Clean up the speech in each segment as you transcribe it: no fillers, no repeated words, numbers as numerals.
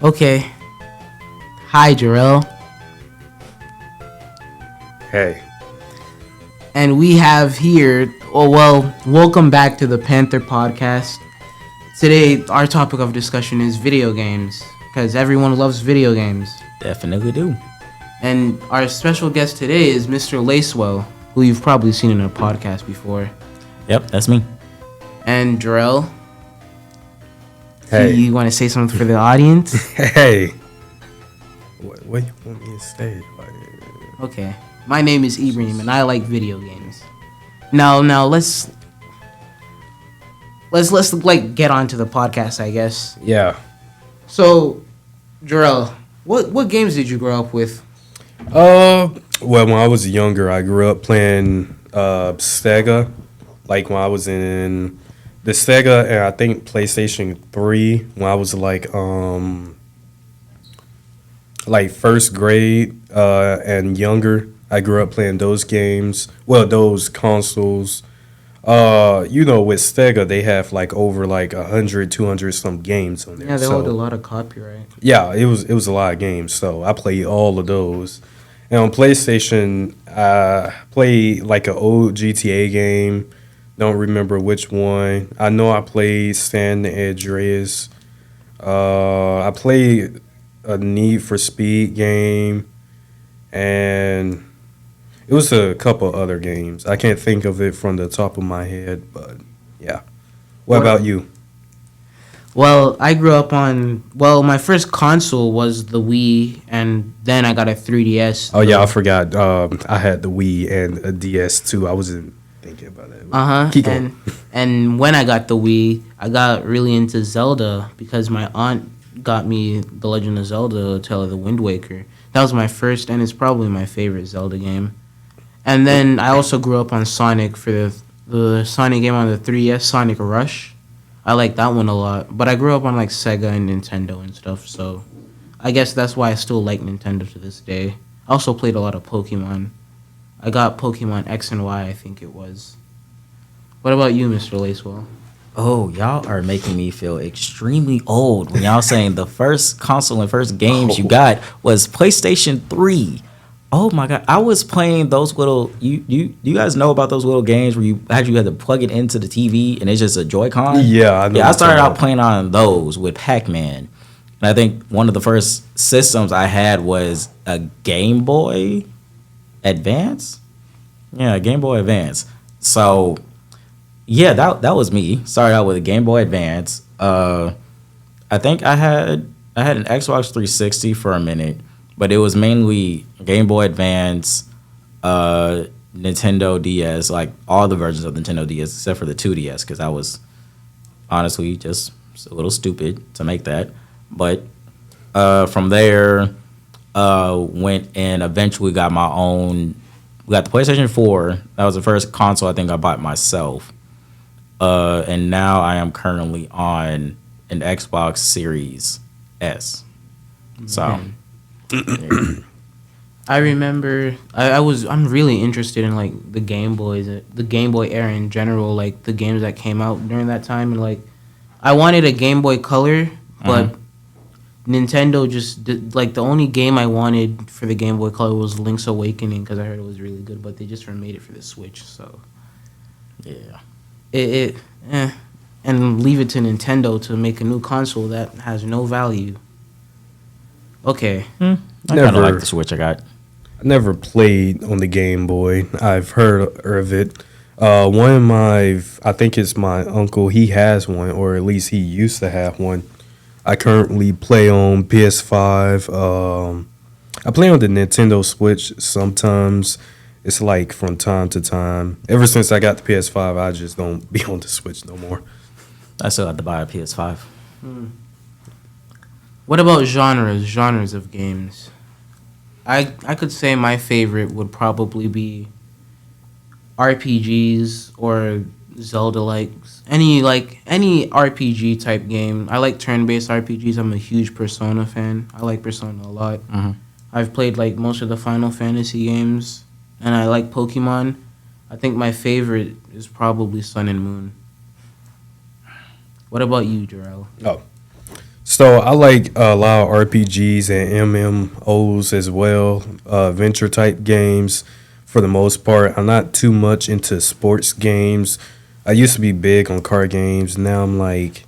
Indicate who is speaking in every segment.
Speaker 1: Okay. Hi, Therrell.
Speaker 2: Hey.
Speaker 1: And we have here, welcome back to the Panther podcast. Today, our topic of discussion is video games, because everyone loves video games.
Speaker 3: Definitely do.
Speaker 1: And our special guest today is Mr. Lacewell, who you've probably seen in a podcast before.
Speaker 3: Yep, that's me.
Speaker 1: And Therrell,
Speaker 2: Hey.
Speaker 1: you want to say something for the audience?
Speaker 2: Hey. What do you want me to say?
Speaker 1: Okay. My name is Ibrahim, and I like video games. Now let's like get on to the podcast, I guess.
Speaker 2: Yeah.
Speaker 1: So, Therrell, what games did you grow up with?
Speaker 2: Well, when I was younger, I grew up playing Sega. Like when I was in the Sega and I think PlayStation 3 when I was like first grade and younger. I grew up playing those games. Well, those consoles. With Sega, they have like over like 100, 200 some games on there.
Speaker 1: Yeah, they hold a lot of copyright.
Speaker 2: Yeah, it was a lot of games. So I played all of those. And on PlayStation, I played like an old GTA game. Don't remember which one. I know I played San Andreas. I played a Need for Speed game. And it was a couple other games. I can't think of it from the top of my head, but yeah. What about you?
Speaker 1: Well, I grew up on... Well, my first console was the Wii, and then I got a 3DS.
Speaker 2: Oh, yeah, I forgot. I had the Wii and a DS, too. I wasn't thinking about that.
Speaker 1: Uh-huh.
Speaker 2: Keep going.
Speaker 1: And when I got the Wii, I got really into Zelda because my aunt got me The Legend of Zelda: Tale of the Wind Waker. That was my first, and it's probably my favorite Zelda game. And then I also grew up on Sonic for the Sonic game on the 3DS, Sonic Rush. I like that one a lot. But I grew up on like Sega and Nintendo and stuff, so I guess that's why I still like Nintendo to this day. I also played a lot of Pokemon. I got Pokemon X and Y, I think it was. What about you, Mr. Lacewell?
Speaker 3: Oh, y'all are making me feel extremely old when y'all saying the first console and first games you got was PlayStation 3. Oh my God, I was playing those little. You guys know about those little games where you had to plug it into the TV and it's just a Joy-Con?
Speaker 2: Yeah, I know.
Speaker 3: Yeah, I started out playing on those with Pac-Man, and I think one of the first systems I had was a Game Boy Advance. Yeah, Game Boy Advance. So yeah, that was me. Started out with a Game Boy Advance. I think I had an Xbox 360 for a minute. But it was mainly Game Boy Advance, Nintendo DS, like all the versions of Nintendo DS except for the 2DS, because I was honestly just a little stupid to make that. But from there, went and eventually got my own. We got the PlayStation 4. That was the first console I think I bought myself. And now I am currently on an Xbox Series S. So.
Speaker 1: I remember I'm really interested in like the Game Boy era in general, like the games that came out during that time, and like I wanted a Game Boy Color, but Nintendo just did, like the only game I wanted for the Game Boy Color was Link's Awakening because I heard it was really good, but they just remade it for the Switch, so yeah, and leave it to Nintendo to make a new console that has no value. Okay.
Speaker 3: I kind of like the Switch I got.
Speaker 2: I never played on the Game Boy. I've heard of it. One of I think it's my uncle, he has one, or at least he used to have one. I currently play on PS5. I play on the Nintendo Switch sometimes. It's like from time to time. Ever since I got the PS5, I just don't be on the Switch no more.
Speaker 3: I still have to buy a PS5.
Speaker 1: What about genres of games? I could say my favorite would probably be RPGs or Zelda any RPG type game. I like turn-based RPGs. I'm a huge Persona fan. I like Persona a lot.
Speaker 3: Mm-hmm.
Speaker 1: I've played like most of the Final Fantasy games, and I like Pokemon. I think my favorite is probably Sun and Moon. What about you, Therrell?
Speaker 2: Oh, So I like a lot of RPGs and MMOs as well, adventure type games for the most part. I'm not too much into sports games. I used to be big on card games. Now I'm like,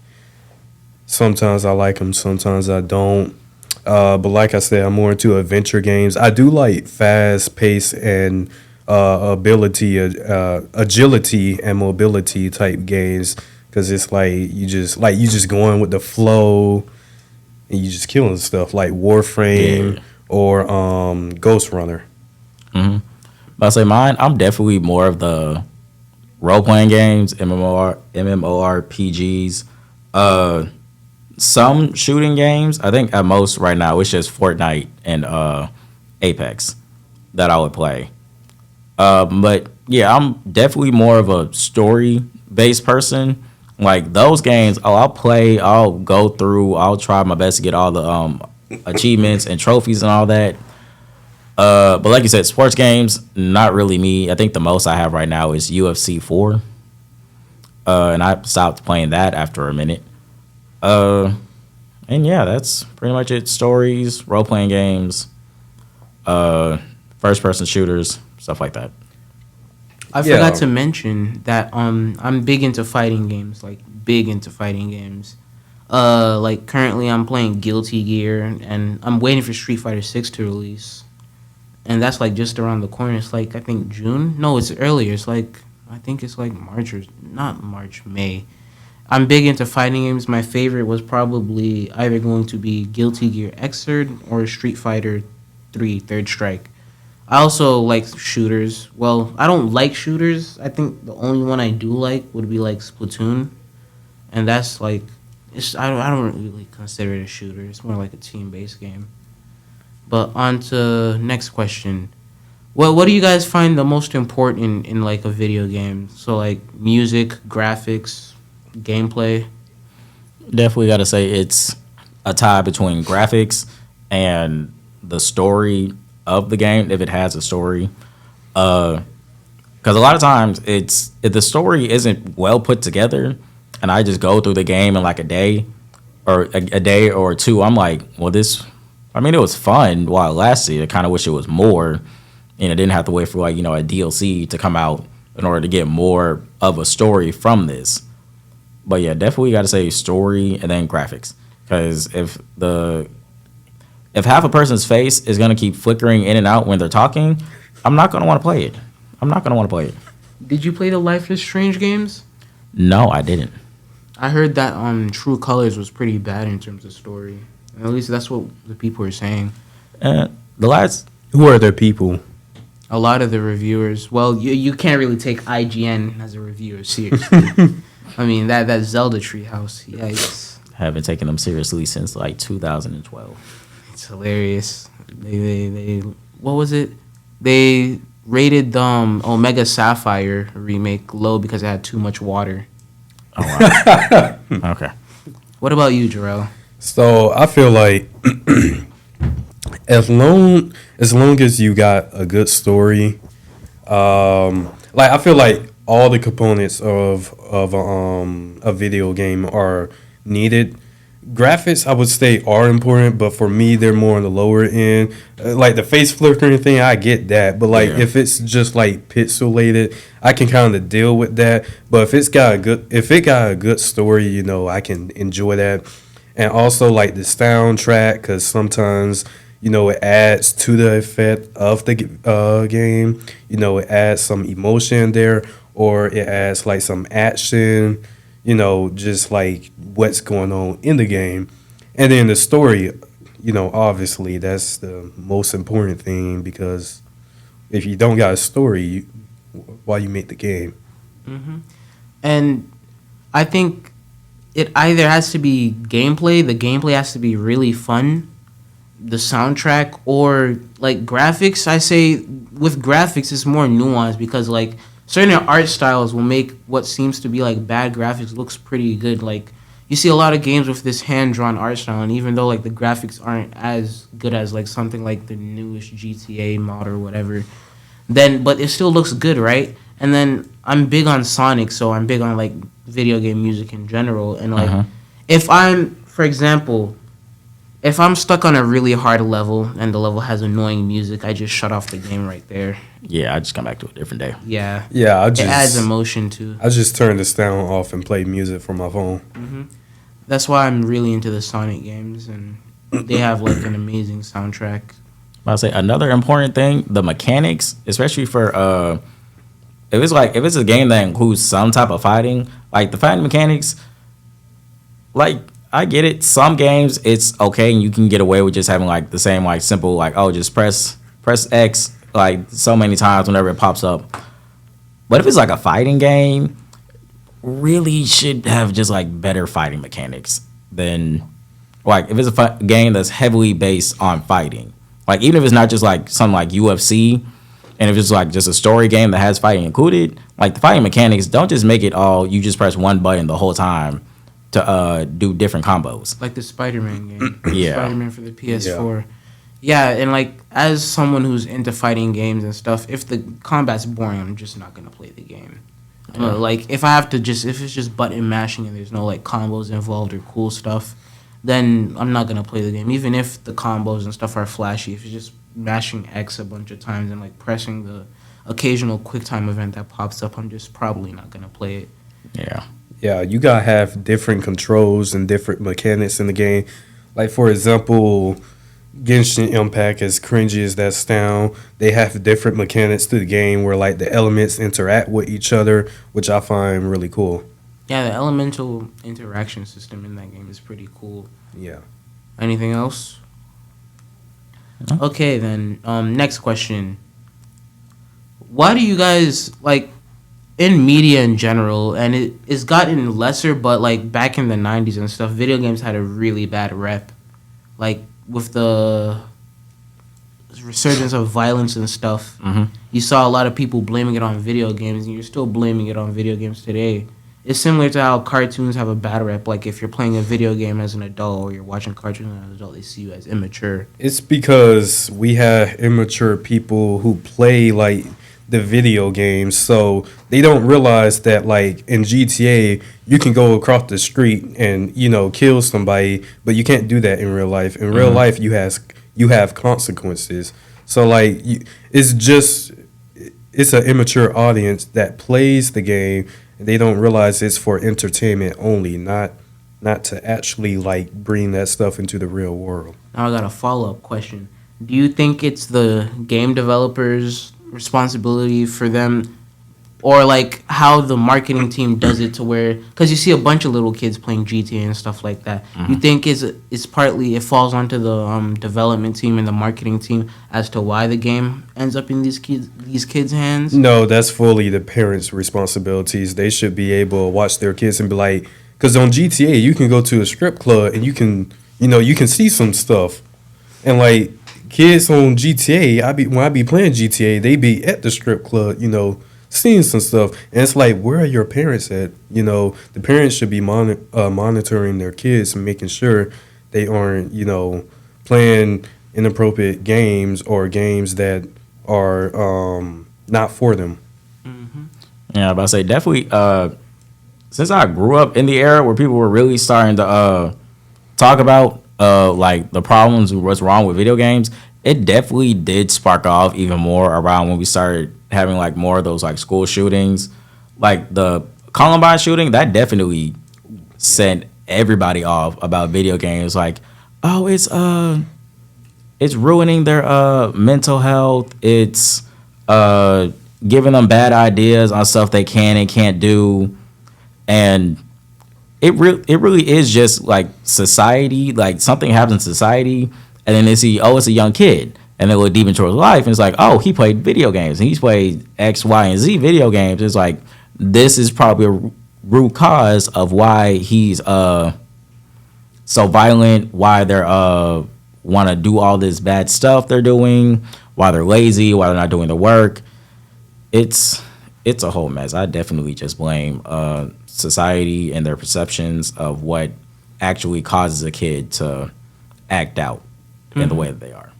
Speaker 2: sometimes I like them, sometimes I don't. But like I said, I'm more into adventure games. I do like fast pace and agility and mobility type games because it's like you just going with the flow and you just killing stuff like Warframe
Speaker 3: Yeah.
Speaker 2: or Ghost Runner.
Speaker 3: Mm-hmm. But I say mine. I'm definitely more of the role playing games, MMORPGs. Some shooting games. I think at most right now it's just Fortnite and Apex that I would play. But yeah, I'm definitely more of a story based person. Like those games, I'll play, I'll go through, I'll try my best to get all the achievements and trophies and all that. But like you said, sports games, not really me. I think the most I have right now is UFC 4. And I stopped playing that after a minute. And yeah, that's pretty much it. Stories, role playing games, first person shooters, stuff like that.
Speaker 1: I
Speaker 2: Yeah.
Speaker 1: forgot to mention that I'm big into fighting games, like big into fighting games. Like currently I'm playing Guilty Gear and I'm waiting for Street Fighter 6 to release. And that's like just around the corner. It's like I think June. No, it's earlier. It's like I think it's like March or not March, May. I'm big into fighting games. My favorite was probably either going to be Guilty Gear Xrd or Street Fighter 3 Third Strike. I also like shooters. Well, I don't like shooters. I think the only one I do like would be like Splatoon, and that's like I don't really consider it a shooter. It's more like a team based game. But on to next question. Well, what do you guys find the most important in like a video game? So like music, graphics, gameplay.
Speaker 3: Definitely got to say it's a tie between graphics and the story of the game, if it has a story. Because a lot of times it's if the story isn't well put together, and I just go through the game in like a day or a day or two, I'm like, well, this. I mean, it was fun while it lasted. I kind of wish it was more, and I didn't have to wait for like a DLC to come out in order to get more of a story from this. But yeah, definitely got to say story and then graphics. Because if half a person's face is gonna keep flickering in and out when they're talking, I'm not gonna want to play it. I'm not gonna want to play it.
Speaker 1: Did you play the Life is Strange games?
Speaker 3: No, I didn't.
Speaker 1: I heard that True Colors was pretty bad in terms of story. At least that's what the people are saying.
Speaker 3: The last
Speaker 2: Who are the people?
Speaker 1: A lot of the reviewers. Well, you can't really take IGN as a reviewer seriously. I mean that Zelda Treehouse. Yikes!
Speaker 3: haven't taken them seriously since like 2012.
Speaker 1: It's hilarious. They what was it? They rated Omega Sapphire remake low because it had too much water.
Speaker 3: Oh wow. Okay.
Speaker 1: What about you, Jarrell?
Speaker 2: So I feel like as long as you got a good story, like I feel like all the components of a video game are needed. Graphics, I would say, are important, but for me, they're more on the lower end. Like the face flickering thing, I get that, but like if it's just like pixelated, I can kind of deal with that. But if it got a good story, you know, I can enjoy that. And also like the soundtrack, because sometimes you know it adds to the effect of the game. You know, it adds some emotion there, or it adds like some action. You know, just like what's going on in the game. And then the story, you know, obviously that's the most important thing, because if you don't got a story, why you make the game?
Speaker 1: Mm-hmm. And I think it either has to be gameplay, the gameplay has to be really fun, the soundtrack, or like graphics. I say with graphics, it's more nuanced because like certain art styles will make what seems to be like bad graphics looks pretty good. Like you see a lot of games with this hand-drawn art style, and even though like the graphics aren't as good as like something like the newest GTA mod or whatever, but it still looks good, right? And then I'm big on Sonic, so I'm big on like video game music in general, and like if I'm for example, if I'm stuck on a really hard level and the level has annoying music, I just shut off the game right there.
Speaker 3: Yeah, I just come back to a different day.
Speaker 1: Yeah.
Speaker 2: Yeah,
Speaker 1: It adds emotion too.
Speaker 2: I just turn the sound off and play music from my phone.
Speaker 1: That's why I'm really into the Sonic games, and they have like an amazing soundtrack.
Speaker 3: I'll say another important thing: the mechanics, especially for if it's a game that includes some type of fighting, like the fighting mechanics, like I get it. Some games it's okay and you can get away with just having like the same like simple like just press X like so many times whenever it pops up. But if it's like a fighting game, really should have just like better fighting mechanics than like if it's a game that's heavily based on fighting. Like even if it's not just like something like UFC, and if it's like just a story game that has fighting included, like the fighting mechanics don't just make it all you just press one button the whole time to do different combos.
Speaker 1: Like the Spider-Man game.
Speaker 3: Yeah.
Speaker 1: Spider-Man for the PS4. Yeah, and like as someone who's into fighting games and stuff, if the combat's boring, I'm just not gonna play the game. Like if it's just button mashing and there's no like combos involved or cool stuff, then I'm not gonna play the game. Even if the combos and stuff are flashy, if it's just mashing X a bunch of times and like pressing the occasional quick time event that pops up, I'm just probably not gonna play it.
Speaker 3: Yeah.
Speaker 2: Yeah, you gotta have different controls and different mechanics in the game. Like for example, Genshin Impact, as cringy as that sound, they have different mechanics to the game where like the elements interact with each other, which I find really cool.
Speaker 1: Yeah, the elemental interaction system in that game is pretty cool.
Speaker 2: Yeah.
Speaker 1: Anything else?
Speaker 3: No.
Speaker 1: Okay, then. Next question. Why do you guys like in media in general, and it's gotten lesser, but like back in the 90s and stuff, video games had a really bad rep. Like with the resurgence of violence and stuff, you saw a lot of people blaming it on video games, and you're still blaming it on video games today. It's similar to how cartoons have a bad rep. Like if you're playing a video game as an adult or you're watching cartoons as an adult, they see you as immature.
Speaker 2: It's because we have immature people who play like the video games, so they don't realize that like in GTA you can go across the street and kill somebody, but you can't do that in real life. In real life you have consequences. So like it's an immature audience that plays the game, and they don't realize it's for entertainment only, not to actually like bring that stuff into the real world.
Speaker 1: Now I got a follow-up question. Do you think it's the game developers' responsibility for them, or like how the marketing team does it to where, because you see a bunch of little kids playing GTA and stuff like that, you think it's partly it falls onto the development team and the marketing team as to why the game ends up in these kids' hands?
Speaker 2: No, that's fully the parents' responsibilities. They should be able to watch their kids and be like, because on GTA you can go to a strip club and you can see some stuff, and like kids on GTA, when I be playing GTA, they be at the strip club, seeing some stuff, and it's like, where are your parents at? The parents should be monitoring their kids and making sure they aren't, playing inappropriate games or games that are not for them.
Speaker 3: Yeah, but I say definitely. Since I grew up in the era where people were really starting to talk about like the problems with what's wrong with video games, it definitely did spark off even more around when we started having like more of those like school shootings, like the Columbine shooting. That definitely sent everybody off about video games. Like, oh, it's ruining their mental health. It's giving them bad ideas on stuff they can and can't do, and it really is just like society. Like something happens in society, and then they see, oh, it's a young kid, and they look deep into his life, and it's like, oh, he played video games, and he's played X, Y, and Z video games. It's like, this is probably a root cause of why he's so violent, why they're want to do all this bad stuff they're doing, why they're lazy, why they're not doing the work. It's a whole mess. I definitely just blame society and their perceptions of what actually causes a kid to act out in the way that they are.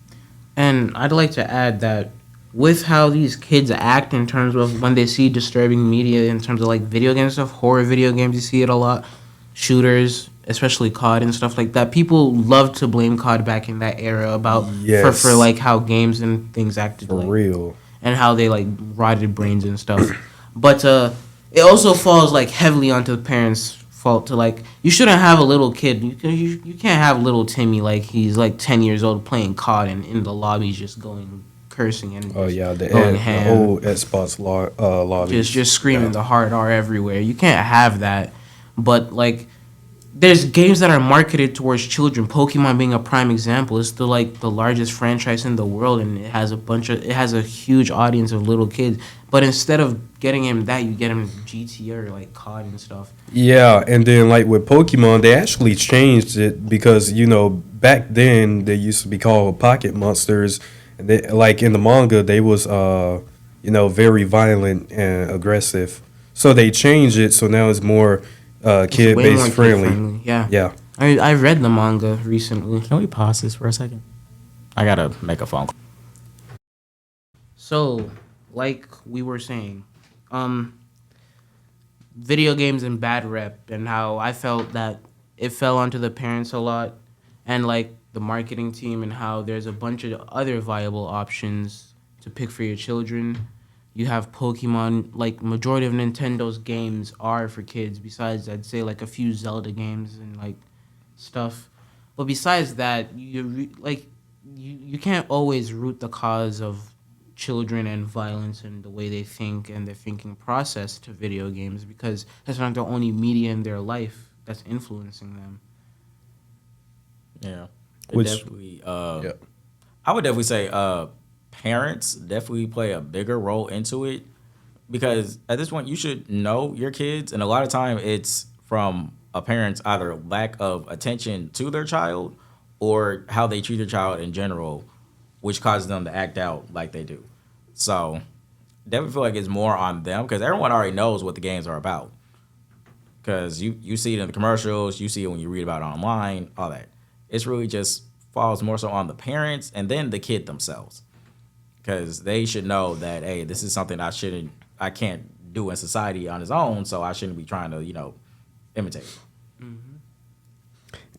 Speaker 1: And I'd like to add that with how these kids act in terms of when they see disturbing media in terms of like video game stuff, horror video games, you see it a lot, shooters, especially COD and stuff like that. People love to blame COD back in that era about for
Speaker 2: Yes,
Speaker 1: like how games and things acted
Speaker 2: for
Speaker 1: like
Speaker 2: real.
Speaker 1: and how they like rotted brains and stuff. But it also falls like heavily onto the parents' fault to like you shouldn't have a little kid. You can't have little Timmy like he's like 10 years old playing COD and in the lobby just going cursing and
Speaker 2: Oh
Speaker 1: just
Speaker 2: yeah,
Speaker 1: going
Speaker 2: the
Speaker 1: ham,
Speaker 2: old Xbox lobbies.
Speaker 1: just screaming
Speaker 2: Yeah.
Speaker 1: the hard R everywhere. You can't have that. But like there's games that are marketed towards children. Pokemon being a prime example. It's the largest franchise in the world, and it has a huge audience of little kids. But instead of getting him that, you get him GTA or like COD and stuff.
Speaker 2: Yeah, and then like with Pokemon, they actually changed it because back then they used to be called Pocket Monsters, and they, like in the manga they was very violent and aggressive. So they changed it so now it's more
Speaker 1: It's
Speaker 2: kid
Speaker 1: way more
Speaker 2: based
Speaker 1: kid
Speaker 2: friendly.
Speaker 1: friendly. Yeah,
Speaker 2: Yeah.
Speaker 1: I read the manga recently.
Speaker 3: Can we pause this for a second? I gotta make a phone call.
Speaker 1: So, like we were saying, video games and bad rep, and how I felt that it fell onto the parents a lot, and like the marketing team, and how there's a bunch of other viable options to pick for your children. You have Pokemon, like majority of Nintendo's games are for kids. Besides, I'd say like a few Zelda games and like stuff. But besides that, you can't always root the cause of children and violence and the way they think and their thinking process to video games because that's not the only media in their life that's influencing them.
Speaker 3: Yeah. It
Speaker 2: Which
Speaker 3: definitely
Speaker 2: yeah.
Speaker 3: I would definitely say parents definitely play a bigger role into it because at this point you should know your kids and a lot of time it's from a parent's either lack of attention to their child or how they treat their child in general, which causes them to act out like they do. So definitely feel like it's more on them because everyone already knows what the games are about. Because you see it in the commercials, you see it when you read about it online, all that. It's really just falls more so on the parents and then the kid themselves. Because they should know that, hey, this is something I can't do in society on his own, so I shouldn't be trying to, imitate.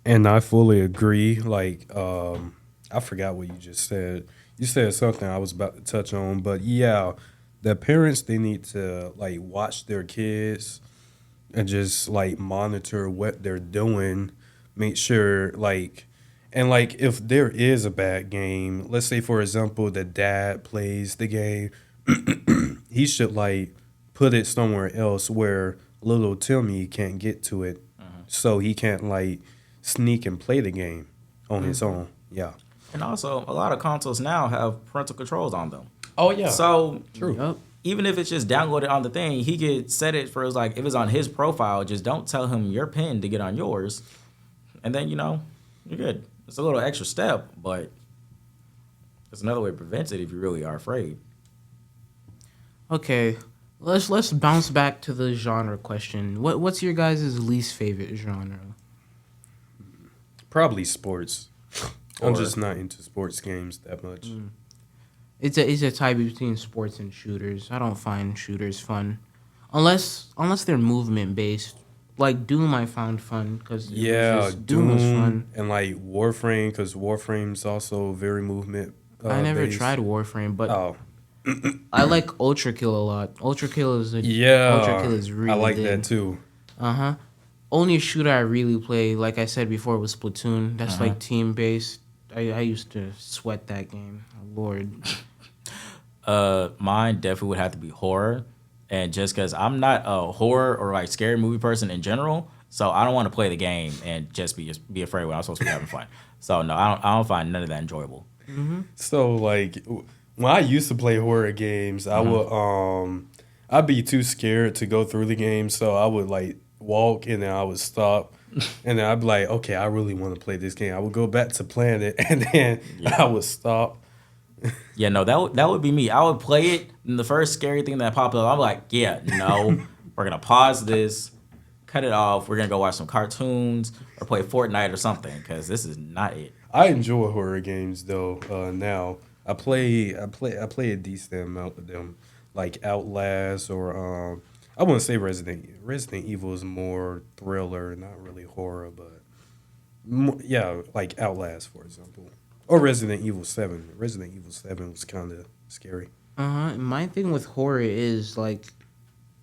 Speaker 2: And I fully agree. Like, I forgot what you just said. You said something I was about to touch on, but yeah, the parents they need to like watch their kids and just like monitor what they're doing. Make sure and like if there is a bad game, let's say for example the dad plays the game, he should like put it somewhere else where little Timmy can't get to it, so he can't like sneak and play the game on his own. Yeah.
Speaker 3: And also, a lot of consoles now have parental controls on them.
Speaker 2: Oh yeah.
Speaker 3: So
Speaker 2: True.
Speaker 1: Yup.
Speaker 3: even if it's just downloaded on the thing, he could set it for like if it's on his profile, just don't tell him your pin to get on yours, and then you're good. It's a little extra step, but it's another way to prevent it if you really are afraid.
Speaker 1: Okay, let's bounce back to the genre question. What's your guys' least favorite genre?
Speaker 2: Probably sports. I'm
Speaker 3: Or-
Speaker 2: just not into sports games that much.
Speaker 1: It's a tie between sports and shooters. I don't find shooters fun, unless they're movement based. Like Doom, I found fun because
Speaker 2: Yeah,
Speaker 1: Doom was
Speaker 2: Doom
Speaker 1: fun.
Speaker 2: and like Warframe, because Warframe's also very movement.
Speaker 1: I never
Speaker 2: based.
Speaker 1: tried Warframe, but
Speaker 2: Oh,
Speaker 1: I like Ultra Kill a lot. Ultra Kill is
Speaker 2: yeah.
Speaker 1: Ultra Kill is really
Speaker 2: I like
Speaker 1: good.
Speaker 2: that too.
Speaker 1: Uh-huh. Only shooter I really play, like I said before, was Splatoon. That's like team based. I used to sweat that game. Lord.
Speaker 3: Mine definitely would have to be horror, and just because I'm not a horror or like scary movie person in general, so I don't want to play the game and just be afraid when I'm supposed to be having fun. So no, I don't find none of that enjoyable.
Speaker 2: So like when I used to play horror games, I would I'd be too scared to go through the game, so I would like walk and then I would stop. And then I'd be like, okay, I really want to play this game. I would go back to playing it, and then I would stop.
Speaker 3: Yeah, no, that would be me. I would play it, and the first scary thing that popped up, I'm like, yeah, no, we're gonna pause this, cut it off. We're gonna go watch some cartoons or play Fortnite or something because this is not it.
Speaker 2: I enjoy horror games though. Now I play a decent amount of them, like Outlast or I wouldn't say Resident Evil is more thriller, not really horror, but yeah, like Outlast, for example, or Resident Evil 7. Resident Evil 7 was kind of scary.
Speaker 1: My thing with horror is like,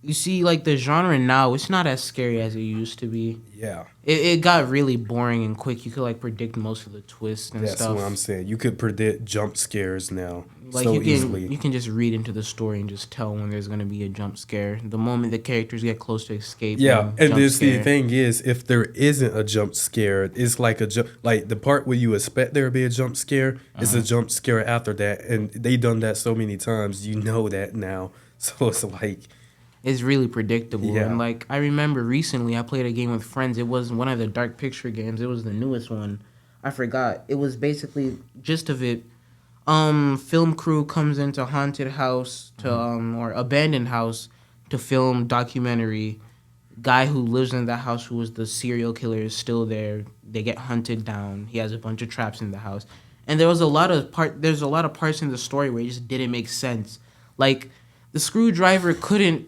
Speaker 1: you see, like the genre now, it's not as scary as it used to be.
Speaker 2: Yeah,
Speaker 1: It got really boring and quick. You could like predict most of the twists and
Speaker 2: that's
Speaker 1: stuff.
Speaker 2: what I'm saying. You could predict jump scares now
Speaker 1: Like
Speaker 2: so
Speaker 1: you can
Speaker 2: easily.
Speaker 1: you can just read into the story and just tell when there's gonna be a jump scare. The moment the characters get close to escaping,
Speaker 2: Yeah, and
Speaker 1: jump
Speaker 2: this the
Speaker 1: scare.
Speaker 2: thing is, if there isn't a jump scare, it's like a jump. Like the part where you expect there to be a jump scare is a jump scare after that, and they done that so many times. You know that now, so it's like,
Speaker 1: It's really predictable.
Speaker 2: Yeah.
Speaker 1: And like I remember recently I played a game with friends. It was one of the Dark Picture games. It was the newest one. I forgot. It was basically gist of it. Film crew comes into haunted house to or abandoned house to film documentary. Guy who lives in the house who was the serial killer is still there. They get hunted down. He has a bunch of traps in the house. And there's a lot of parts in the story where it just didn't make sense. Like the screwdriver couldn't.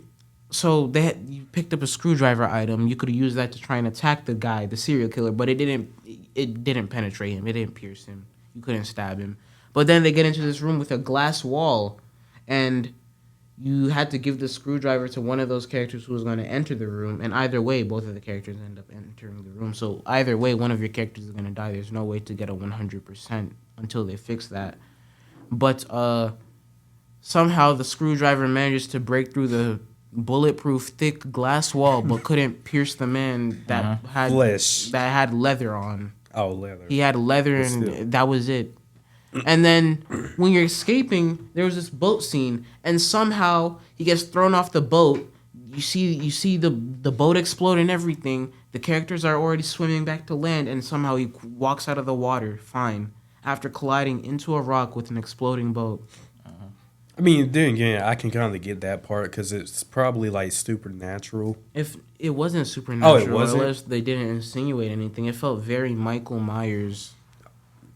Speaker 1: So you picked up a screwdriver item. You could use that to try and attack the guy, the serial killer, but it didn't. It didn't penetrate him. It didn't pierce him. You couldn't stab him. But then they get into this room with a glass wall, and you had to give the screwdriver to one of those characters who was going to enter the room. And either way, both of the characters end up entering the room. So either way, one of your characters is going to die. There's no way to get a 100% until they fix that. But somehow the screwdriver manages to break through the bulletproof thick glass wall, but couldn't pierce the man that had leather on.
Speaker 2: oh, leather.
Speaker 1: He had leather,
Speaker 2: But
Speaker 1: and
Speaker 2: still.
Speaker 1: that was it. And then when you're escaping, there was this boat scene, and somehow he gets thrown off the boat. You see the boat explode and everything. The characters are already swimming back to land, and somehow he walks out of the water fine after colliding into a rock with an exploding boat.
Speaker 2: I mean, then again, I can kind of get that part because it's probably like supernatural.
Speaker 1: If it wasn't supernatural,
Speaker 2: wasn't?
Speaker 1: unless they didn't insinuate anything, it felt very Michael Myers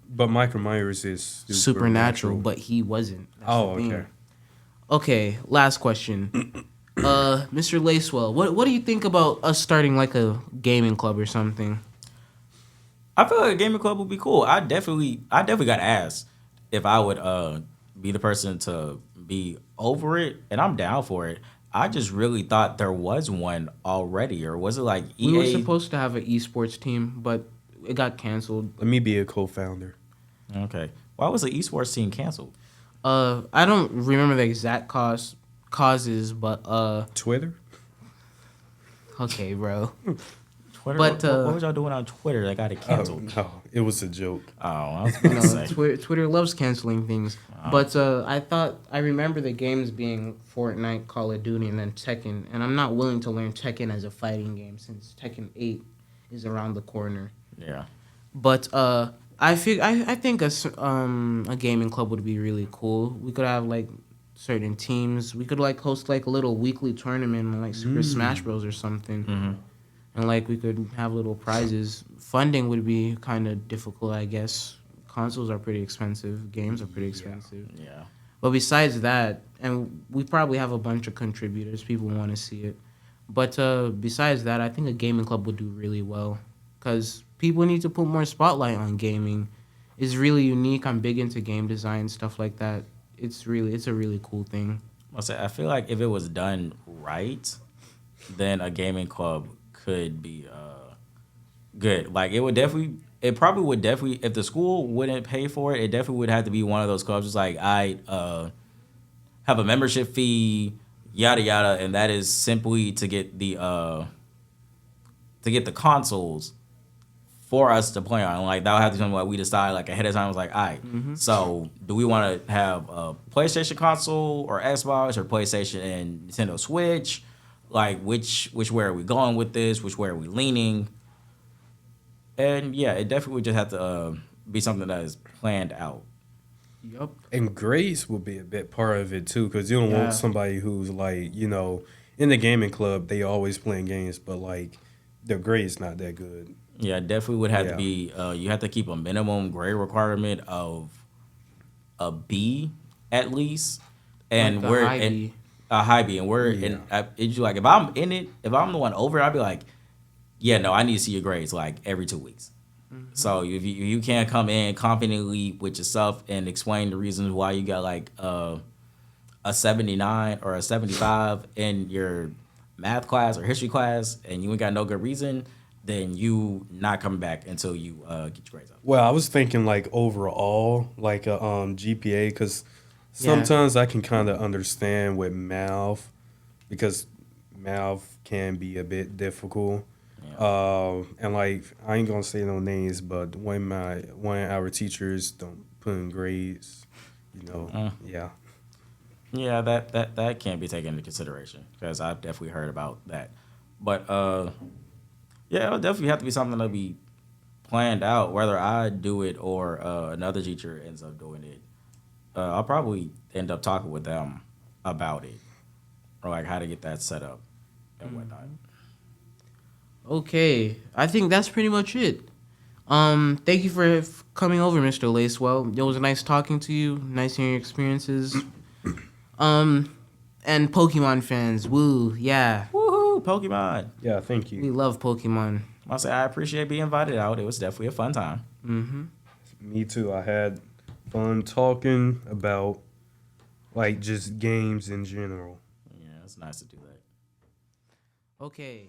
Speaker 2: But Michael Myers is
Speaker 1: supernatural, but he wasn't. That's
Speaker 2: Oh,
Speaker 1: the thing.
Speaker 2: okay.
Speaker 1: Okay, last question. Mr. Lacewell, what do you think about us starting like a gaming club or something?
Speaker 3: I feel like a gaming club would be cool. I definitely got asked if I would be the person to be over it, and I'm down for it. I just really thought there was one already, or was it like EA?
Speaker 1: We were supposed to have an esports team, but it got canceled.
Speaker 2: Let me be a co-founder.
Speaker 3: Okay, why was the esports team canceled?
Speaker 1: I don't remember the exact causes, but
Speaker 2: Twitter?
Speaker 1: okay, bro.
Speaker 3: Twitter.
Speaker 1: But,
Speaker 3: what was y'all doing on Twitter that got it canceled?
Speaker 2: No, it was a joke.
Speaker 3: Oh, I was gonna say.
Speaker 1: Twitter loves canceling things. But I remember the games being Fortnite, Call of Duty, and then Tekken. And I'm not willing to learn Tekken as a fighting game since Tekken 8 is around the corner.
Speaker 3: Yeah.
Speaker 1: But I think a gaming club would be really cool. We could have like certain teams. We could like host like a little weekly tournament like Super Smash Bros or something.
Speaker 3: Mm-hmm.
Speaker 1: And like we could have little prizes. Funding would be kind of difficult, I guess. Consoles are pretty expensive. Games are pretty expensive.
Speaker 3: Yeah.
Speaker 1: But besides that, and we probably have a bunch of contributors. People want to see it. But besides that, I think a gaming club would do really well. Because people need to put more spotlight on gaming. It's really unique. I'm big into game design, stuff like that. It's a really cool thing.
Speaker 3: I feel like if it was done right, then a gaming club could be good. Like it probably would definitely, if the school wouldn't pay for it, it definitely would have to be one of those clubs. It's like I have a membership fee, yada yada, and that is simply to get the consoles for us to play on. Like that would have to be something like we decide like ahead of time. It was like, all right, so do we want to have a PlayStation console or Xbox or PlayStation and Nintendo Switch? Like which way are we going with this? Which way are we leaning? And yeah, it definitely would just have to be something that is planned out.
Speaker 1: Yup.
Speaker 2: And grades will be a big part of it too, because you don't
Speaker 1: Yeah.
Speaker 2: want somebody who's like, in the gaming club, they always playing games, but like their grade's not that good.
Speaker 3: Yeah, it definitely would have
Speaker 2: Yeah.
Speaker 3: to be. You have to keep a minimum grade requirement of a B at least, and
Speaker 1: Like the
Speaker 3: we're
Speaker 1: high
Speaker 3: and
Speaker 1: B.
Speaker 3: a high B, and
Speaker 2: Yeah.
Speaker 3: it's like if I'm in it, if I'm the one over, I'd be like, yeah, no, I need to see your grades like every 2 weeks. So if you can't come in confidently with yourself and explain the reasons why you got like a 79 or a 75 in your math class or history class, and you ain't got no good reason, then you not coming back until you get your grades up.
Speaker 2: Well, I was thinking like overall, like a GPA, because
Speaker 1: Yeah.
Speaker 2: sometimes I can kind of understand with math because math can be a bit difficult. And like I ain't gonna say no names, but when our teachers don't put in grades, yeah.
Speaker 3: Yeah, that can't be taken into consideration because I've definitely heard about that. But yeah, it'll definitely have to be something that'll be planned out, whether I do it or another teacher ends up doing it. I'll probably end up talking with them about it or like how to get that set up and whatnot.
Speaker 1: Okay, I think that's pretty much it. Thank you for coming over, Mr. Lacewell. It was nice talking to you. Nice hearing your experiences. And Pokemon fans, woo, yeah,
Speaker 3: Woohoo, Pokemon!
Speaker 2: Yeah, thank
Speaker 1: we
Speaker 2: you.
Speaker 1: love Pokemon.
Speaker 3: I'll say I appreciate being invited out. It was definitely a fun time.
Speaker 2: Me too. I had fun talking about like just games in general.
Speaker 3: Yeah, it's nice to do that.
Speaker 1: Okay.